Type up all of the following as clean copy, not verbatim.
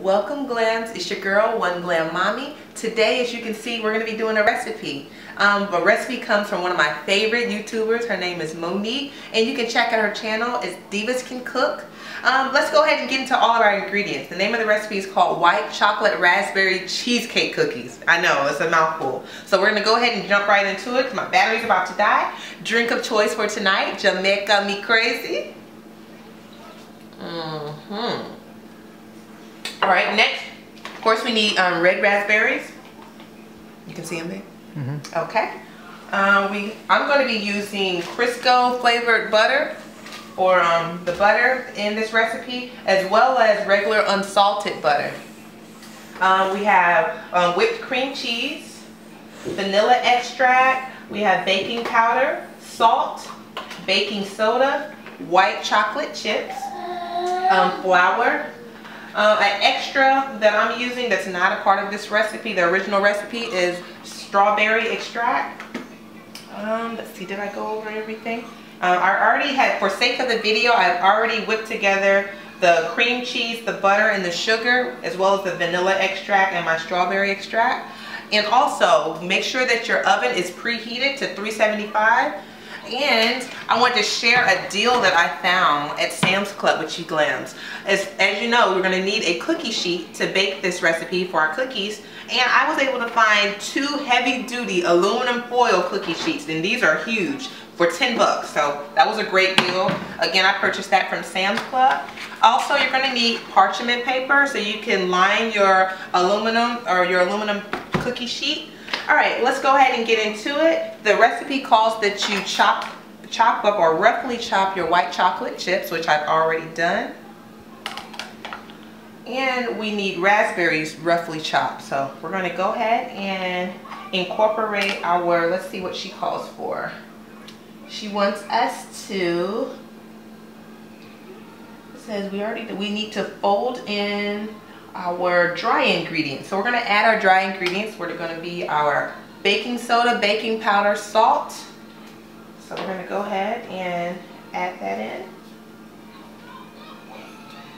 Welcome Glams, it's your girl, One Glam Mommy. Today, as you can see, we're going to be doing a recipe. The recipe comes from one of my favorite YouTubers. Her name is Monique, and you can check out her channel. It's Divascancook. Let's go ahead and get into all of our ingredients. The name of the recipe is called White Chocolate Raspberry Cheesecake cookies. I know, it's a mouthful. So we're going to go ahead and jump right into it because my battery's about to die. Drink of choice for tonight, Jamaica Me Crazy. Alright, next, of course, we need red raspberries. You can see them there? Okay. I'm going to be using Crisco flavored butter, or the butter in this recipe, as well as regular unsalted butter. We have whipped cream cheese, vanilla extract, we have baking powder, salt, baking soda, white chocolate chips, flour. An extra that I'm using that's not a part of this recipe, the original recipe, is strawberry extract. Let's see, did I go over everything? I already had, for sake of the video, I've already whipped together the cream cheese, the butter, and the sugar, as well as the vanilla extract and my strawberry extract. And also, make sure that your oven is preheated to 375. And I want to share a deal that I found at Sam's Club with you Glams. As you know, we're going to need a cookie sheet to bake this recipe for our cookies. And I was able to find 2 heavy-duty aluminum foil cookie sheets. And these are huge for 10 bucks. So that was a great deal. Again, I purchased that from Sam's Club. Also, you're going to need parchment paper so you can line your aluminum cookie sheet. Alright, let's go ahead and get into it. The recipe calls that you chop up or roughly chop your white chocolate chips, which I've already done. And we need raspberries roughly chopped. So we're going to go ahead and incorporate our, let's see what she calls for. She wants us to, it says we need to fold in our dry ingredients. So we're going to add our dry ingredients. We're going to be our baking soda, baking powder, salt. So we're going to go ahead and add that in.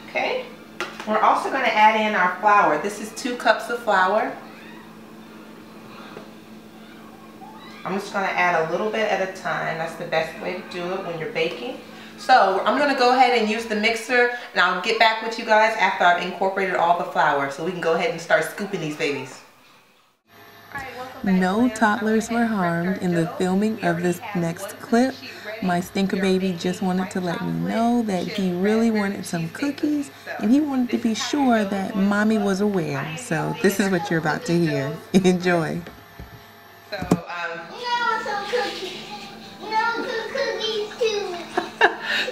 Okay. We're also going to add in our flour. This is 2 cups of flour. I'm just going to add a little bit at a time. That's the best way to do it when you're baking. So I'm going to go ahead and use the mixer, and I'll get back with you guys after I've incorporated all the flour so we can go ahead and start scooping these babies. No toddlers were harmed in the filming of this next clip. My stinker baby just wanted to let me know that he really wanted some cookies, and he wanted to be sure that mommy was aware. So this is what you're about to hear. Enjoy.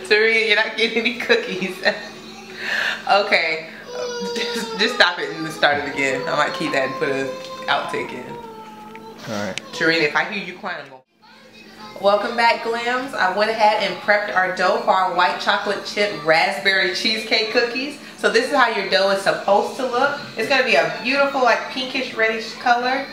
Serena, you're not getting any cookies. Okay, just stop it and start it again. I might keep that and put an outtake in. Alright. Serena, if I hear you crying, I'm going. Welcome back, Glams. I went ahead and prepped our dough for our white chocolate chip raspberry cheesecake cookies. So this is how your dough is supposed to look. It's going to be a beautiful, like, pinkish reddish color.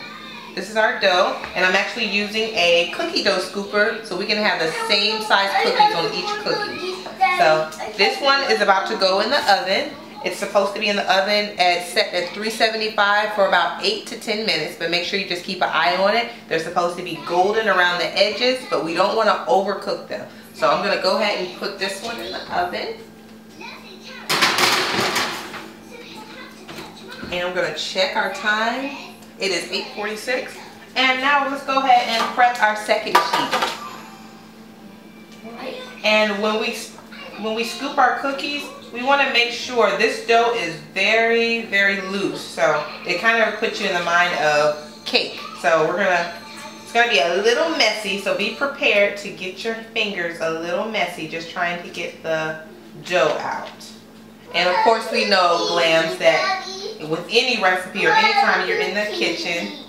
This is our dough, and I'm actually using a cookie dough scooper so we can have the same size cookies on each cookie. So this one is about to go in the oven. It's supposed to be in the oven set at 375 for about 8 to 10 minutes, but make sure you just keep an eye on it. They're supposed to be golden around the edges, but we don't want to overcook them. So I'm going to go ahead and put this one in the oven. And I'm going to check our time. It is 8:46, and now let's go ahead and prep our second sheet. And when we scoop our cookies, we want to make sure this dough is very, very loose. So it kind of puts you in the mind of cake. So it's gonna be a little messy. So be prepared to get your fingers a little messy, just trying to get the dough out. And of course, we know, Glams, that with any recipe or anytime you're in the kitchen,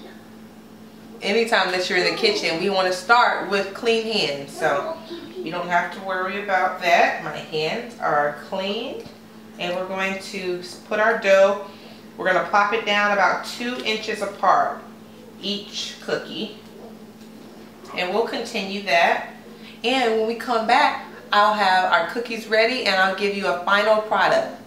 anytime that you're in the kitchen, we want to start with clean hands. So you don't have to worry about that. My hands are clean. And we're going to put our dough, we're going to plop it down about 2 inches apart, each cookie. And we'll continue that. And when we come back, I'll have our cookies ready and I'll give you a final product.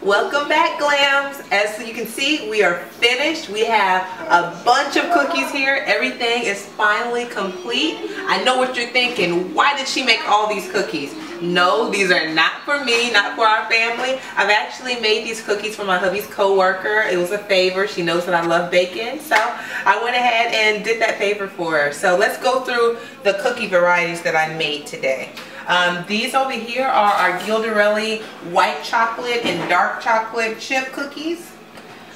Welcome back, Glams. As you can see, we are finished. We have a bunch of cookies here. Everything is finally complete. I know what you're thinking. Why did she make all these cookies? No, these are not for me, not for our family. I've actually made these cookies for my hubby's co-worker. It was a favor. She knows that I love baking, so I went ahead and did that favor for her. So let's go through the cookie varieties that I made today. These over here are our Gildarelli white chocolate and dark chocolate chip cookies.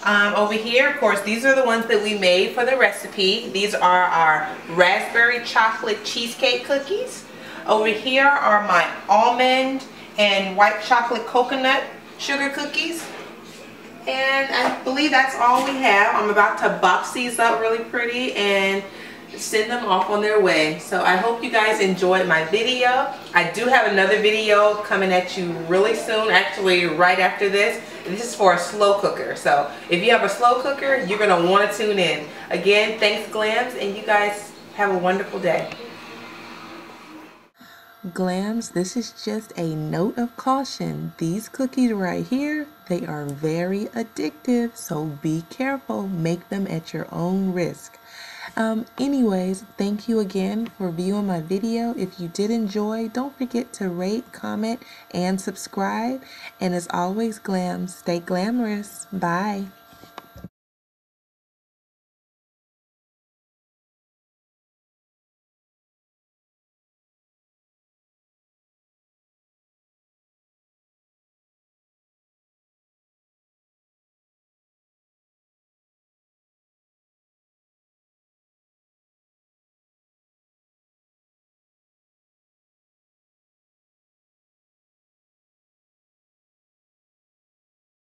Over here, of course, these are the ones that we made for the recipe. These are our raspberry chocolate cheesecake cookies. Over here are my almond and white chocolate coconut sugar cookies. And I believe that's all we have. I'm about to box these up really pretty and send them off on their way. So I hope you guys enjoyed my video. I do have another video coming at you really soon, actually right after this. This is for a slow cooker. So if you have a slow cooker, you're going to want to tune in. Again, thanks, Glams, and you guys have a wonderful day. Glams, this is just a note of caution. These cookies right here, they are very addictive, so be careful. Make them at your own risk. Anyways, thank you again for viewing my video. If you did enjoy, don't forget to rate, comment, and subscribe. And as always, Glams, stay glamorous. Bye.